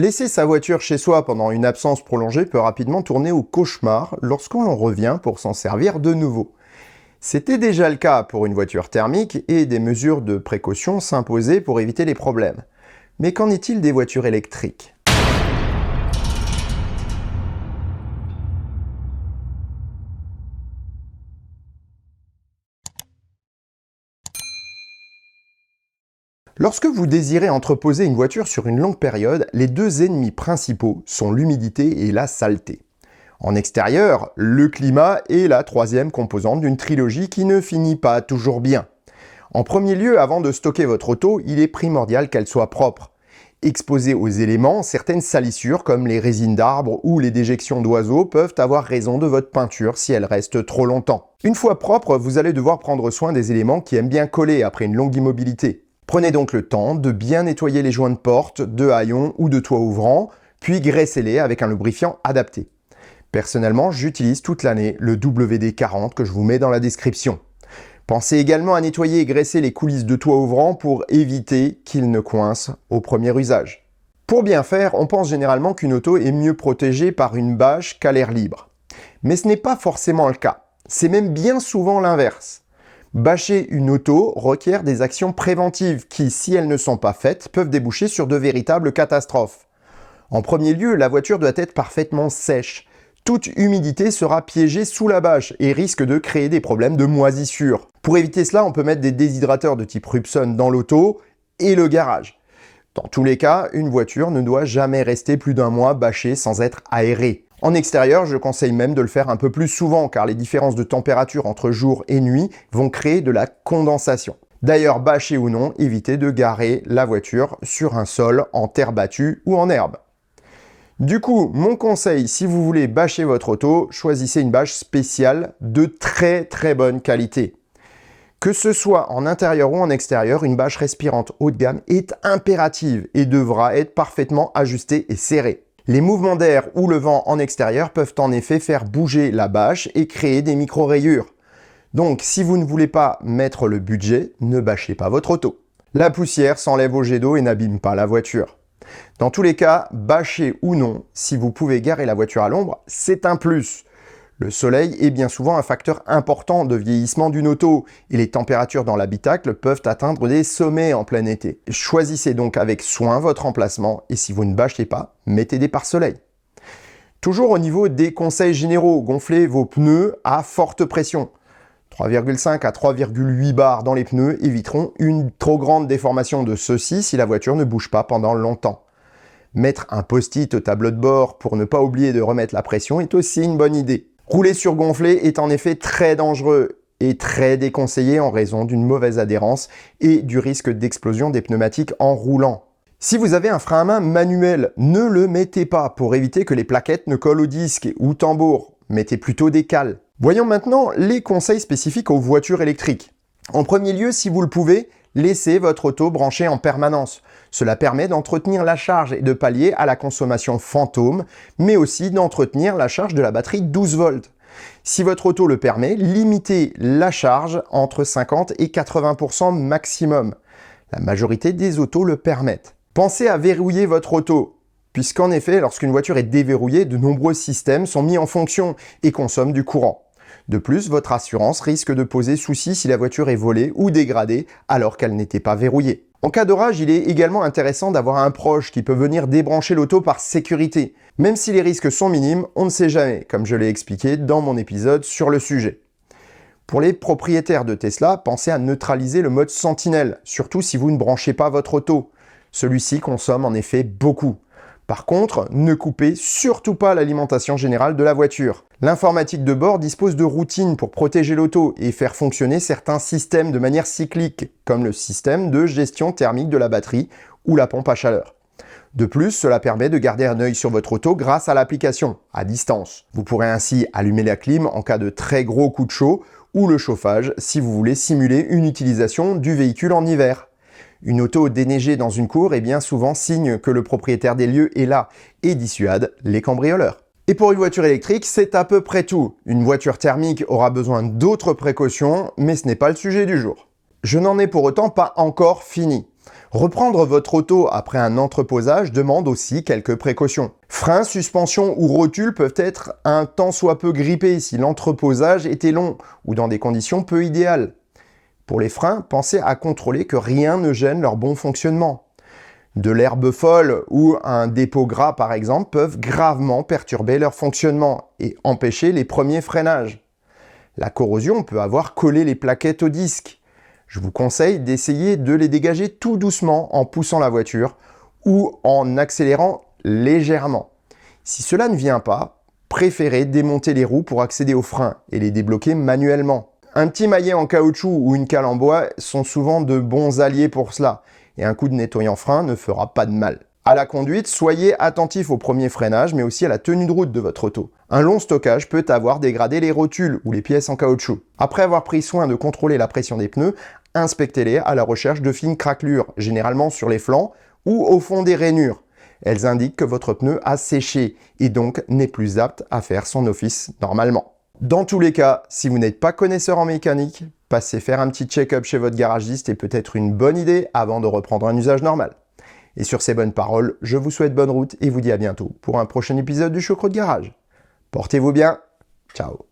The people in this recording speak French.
Laisser sa voiture chez soi pendant une absence prolongée peut rapidement tourner au cauchemar lorsqu'on en revient pour s'en servir de nouveau. C'était déjà le cas pour une voiture thermique et des mesures de précaution s'imposaient pour éviter les problèmes. Mais qu'en est-il des voitures électriques ? Lorsque vous désirez entreposer une voiture sur une longue période, les deux ennemis principaux sont l'humidité et la saleté. En extérieur, le climat est la troisième composante d'une trilogie qui ne finit pas toujours bien. En premier lieu, avant de stocker votre auto, il est primordial qu'elle soit propre. Exposée aux éléments, certaines salissures comme les résines d'arbres ou les déjections d'oiseaux peuvent avoir raison de votre peinture si elle reste trop longtemps. Une fois propre, vous allez devoir prendre soin des éléments qui aiment bien coller après une longue immobilité. Prenez donc le temps de bien nettoyer les joints de porte, de haillons ou de toit ouvrant, puis graissez-les avec un lubrifiant adapté. Personnellement, j'utilise toute l'année le WD-40 que je vous mets dans la description. Pensez également à nettoyer et graisser les coulisses de toit ouvrant pour éviter qu'ils ne coincent au premier usage. Pour bien faire, on pense généralement qu'une auto est mieux protégée par une bâche qu'à l'air libre. Mais ce n'est pas forcément le cas. C'est même bien souvent l'inverse. Bâcher une auto requiert des actions préventives qui, si elles ne sont pas faites, peuvent déboucher sur de véritables catastrophes. En premier lieu, la voiture doit être parfaitement sèche. Toute humidité sera piégée sous la bâche et risque de créer des problèmes de moisissure. Pour éviter cela, on peut mettre des déshydrateurs de type Rubson dans l'auto et le garage. Dans tous les cas, une voiture ne doit jamais rester plus d'un mois bâchée sans être aérée. En extérieur, je conseille même de le faire un peu plus souvent car les différences de température entre jour et nuit vont créer de la condensation. D'ailleurs, bâché ou non, évitez de garer la voiture sur un sol en terre battue ou en herbe. Du coup, mon conseil, si vous voulez bâcher votre auto, choisissez une bâche spéciale de très bonne qualité. Que ce soit en intérieur ou en extérieur, une bâche respirante haut de gamme est impérative et devra être parfaitement ajustée et serrée. Les mouvements d'air ou le vent en extérieur peuvent en effet faire bouger la bâche et créer des micro-rayures. Donc, si vous ne voulez pas mettre le budget, ne bâchez pas votre auto. La poussière s'enlève au jet d'eau et n'abîme pas la voiture. Dans tous les cas, bâché ou non, si vous pouvez garer la voiture à l'ombre, c'est un plus. Le soleil est bien souvent un facteur important de vieillissement d'une auto et les températures dans l'habitacle peuvent atteindre des sommets en plein été. Choisissez donc avec soin votre emplacement et si vous ne bâchez pas, mettez des pare-soleil. Toujours au niveau des conseils généraux, gonflez vos pneus à forte pression. 3,5 à 3,8 bars dans les pneus éviteront une trop grande déformation de ceux-ci si la voiture ne bouge pas pendant longtemps. Mettre un post-it au tableau de bord pour ne pas oublier de remettre la pression est aussi une bonne idée. Rouler sur gonflé est en effet très dangereux et très déconseillé en raison d'une mauvaise adhérence et du risque d'explosion des pneumatiques en roulant. Si vous avez un frein à main manuel, ne le mettez pas pour éviter que les plaquettes ne collent au disque ou tambour. Mettez plutôt des cales. Voyons maintenant les conseils spécifiques aux voitures électriques. En premier lieu, si vous le pouvez, laissez votre auto branchée en permanence. Cela permet d'entretenir la charge et de pallier à la consommation fantôme, mais aussi d'entretenir la charge de la batterie 12 volts. Si votre auto le permet, limitez la charge entre 50 et 80% maximum. La majorité des autos le permettent. Pensez à verrouiller votre auto, puisqu'en effet, lorsqu'une voiture est déverrouillée, de nombreux systèmes sont mis en fonction et consomment du courant. De plus, votre assurance risque de poser souci si la voiture est volée ou dégradée alors qu'elle n'était pas verrouillée. En cas d'orage, il est également intéressant d'avoir un proche qui peut venir débrancher l'auto par sécurité. Même si les risques sont minimes, on ne sait jamais, comme je l'ai expliqué dans mon épisode sur le sujet. Pour les propriétaires de Tesla, pensez à neutraliser le mode sentinelle, surtout si vous ne branchez pas votre auto. Celui-ci consomme en effet beaucoup. Par contre, ne coupez surtout pas l'alimentation générale de la voiture. L'informatique de bord dispose de routines pour protéger l'auto et faire fonctionner certains systèmes de manière cyclique, comme le système de gestion thermique de la batterie ou la pompe à chaleur. De plus, cela permet de garder un œil sur votre auto grâce à l'application, à distance. Vous pourrez ainsi allumer la clim en cas de très gros coup de chaud ou le chauffage si vous voulez simuler une utilisation du véhicule en hiver. Une auto déneigée dans une cour est bien souvent signe que le propriétaire des lieux est là et dissuade les cambrioleurs. Et pour une voiture électrique, c'est à peu près tout. Une voiture thermique aura besoin d'autres précautions, mais ce n'est pas le sujet du jour. Je n'en ai pour autant pas encore fini. Reprendre votre auto après un entreposage demande aussi quelques précautions. Freins, suspension ou rotule peuvent être un tant soit peu grippés si l'entreposage était long ou dans des conditions peu idéales. Pour les freins, pensez à contrôler que rien ne gêne leur bon fonctionnement. De l'herbe folle ou un dépôt gras par exemple peuvent gravement perturber leur fonctionnement et empêcher les premiers freinages. La corrosion peut avoir collé les plaquettes au disque. Je vous conseille d'essayer de les dégager tout doucement en poussant la voiture ou en accélérant légèrement. Si cela ne vient pas, préférez démonter les roues pour accéder aux freins et les débloquer manuellement. Un petit maillet en caoutchouc ou une cale en bois sont souvent de bons alliés pour cela, et un coup de nettoyant frein ne fera pas de mal. À la conduite, soyez attentif au premier freinage, mais aussi à la tenue de route de votre auto. Un long stockage peut avoir dégradé les rotules ou les pièces en caoutchouc. Après avoir pris soin de contrôler la pression des pneus, inspectez-les à la recherche de fines craquelures, généralement sur les flancs ou au fond des rainures. Elles indiquent que votre pneu a séché et donc n'est plus apte à faire son office normalement. Dans tous les cas, si vous n'êtes pas connaisseur en mécanique, passer faire un petit check-up chez votre garagiste est peut-être une bonne idée avant de reprendre un usage normal. Et sur ces bonnes paroles, je vous souhaite bonne route et vous dis à bientôt pour un prochain épisode du Choucroute Garage. Portez-vous bien, ciao.